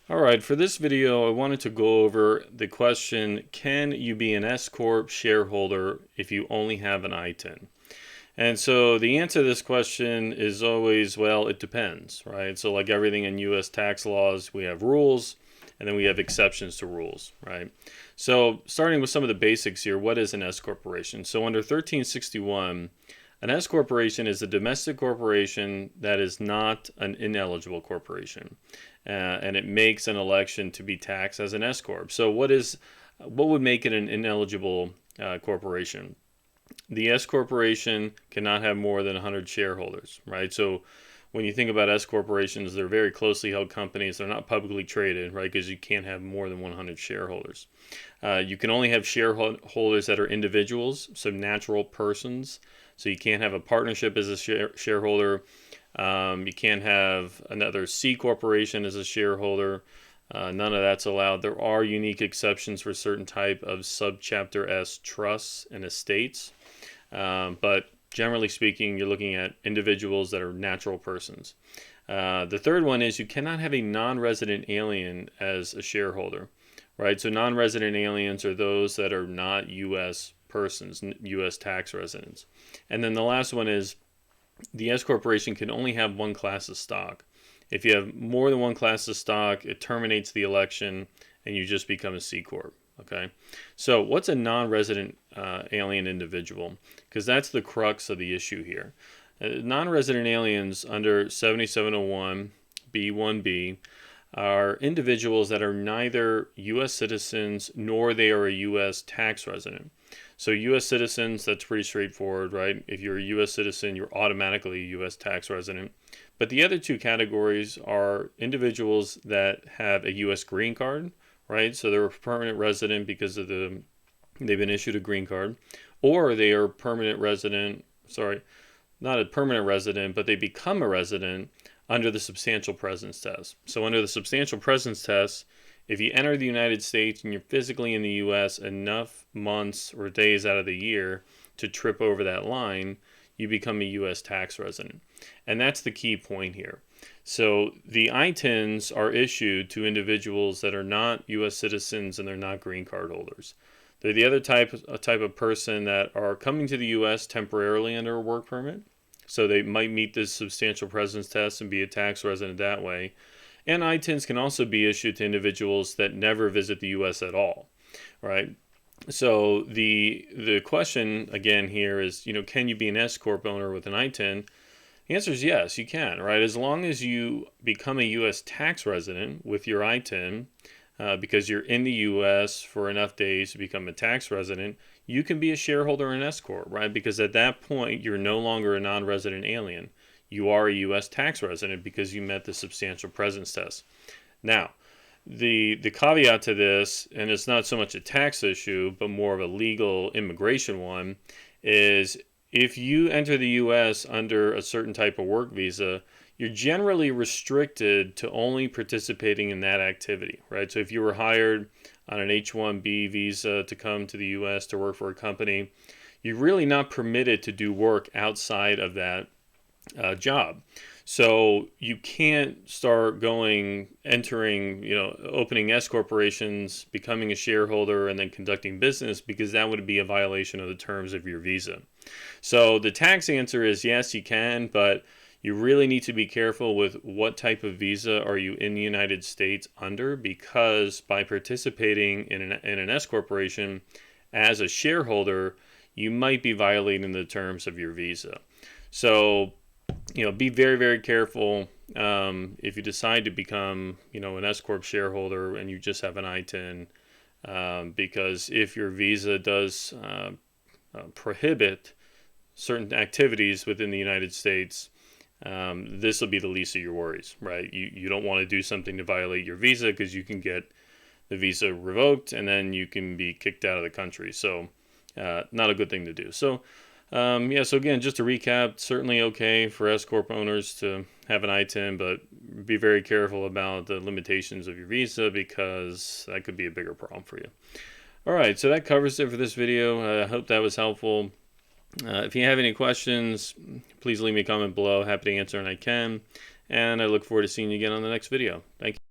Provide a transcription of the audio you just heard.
Alright, for this video I wanted to go over the question, can you be an S-Corp shareholder if you only have an ITIN? And so the answer to this question is always, well, it depends, right? So like everything in US tax laws, we have rules and then we have exceptions to rules, right? So starting with some of the basics here, what is an S-Corporation? So under 1361, an S-Corporation is a domestic corporation that is not an ineligible corporation. And it makes an election to be taxed as an S-Corp. So what would make it an ineligible corporation? The S-Corporation cannot have more than 100 shareholders, right? So when you think about S-Corporations, they're very closely held companies. They're not publicly traded, right? Because you can't have more than 100 shareholders. You can only have shareholders that are individuals, so natural persons. So you can't have a partnership as a shareholder. You can't have another C corporation as a shareholder. None of that's allowed. There are unique exceptions for certain type of subchapter S trusts and estates. But generally speaking, you're looking at individuals that are natural persons. The third one is you cannot have a non-resident alien as a shareholder, right? So non-resident aliens are those that are not U.S. persons, U.S. tax residents. And then the last one is the S corporation can only have one class of stock. If you have more than one class of stock, it terminates the election and you just become a C corp. Okay, so what's a non-resident alien individual? Because that's the crux of the issue here. Non-resident aliens under 7701 B1B are individuals that are neither U.S. citizens nor they are a U.S. tax resident. So U.S. citizens, that's pretty straightforward, right? If you're a U.S. citizen, you're automatically a U.S. tax resident. But the other two categories are individuals that have a U.S. green card, right? So they're a permanent resident because of they've been issued a green card, or they are permanent resident, not a permanent resident, but they become a resident under the substantial presence test. So under the substantial presence test, if you enter the United States and you're physically in the U.S. enough months or days out of the year to trip over that line, you become a U.S. tax resident. And that's the key point here. So the ITINs are issued to individuals that are not U.S. citizens and they're not green card holders. They're the other type of person that are coming to the U.S. temporarily under a work permit. So they might meet this substantial presence test and be a tax resident that way. And ITINs can also be issued to individuals that never visit the U.S. at all, right? So the question again here is, can you be an S-Corp owner with an ITIN? The answer is yes, you can, right? As long as you become a U.S. tax resident with your ITIN, because you're in the U.S. for enough days to become a tax resident, you can be a shareholder in S-Corp, right? Because at that point, you're no longer a non-resident alien. You are a U.S. tax resident because you met the substantial presence test. Now, the caveat to this, and it's not so much a tax issue, but more of a legal immigration one, is if you enter the U.S. under a certain type of work visa, you're generally restricted to only participating in that activity, right? So if you were hired on an H-1B visa to come to the U.S. to work for a company, you're really not permitted to do work outside of that job. So you can't start entering, opening S corporations, becoming a shareholder, and then conducting business, because that would be a violation of the terms of your visa. So the tax answer is yes, you can, but you really need to be careful with what type of visa are you in the United States under, because by participating in an S corporation as a shareholder, you might be violating the terms of your visa. So be very, very careful if you decide to become, an S-Corp shareholder and you just have an ITIN, because if your visa does prohibit certain activities within the United States, this will be the least of your worries, right? You don't want to do something to violate your visa, because you can get the visa revoked and then you can be kicked out of the country. So not a good thing to do. So so again, just to recap, certainly okay for S-Corp owners to have an ITIN, but be very careful about the limitations of your visa, because that could be a bigger problem for you. All right, so that covers it for this video. I hope that was helpful. If you have any questions, please leave me a comment below. Happy to answer when I can. And I look forward to seeing you again on the next video. Thank you.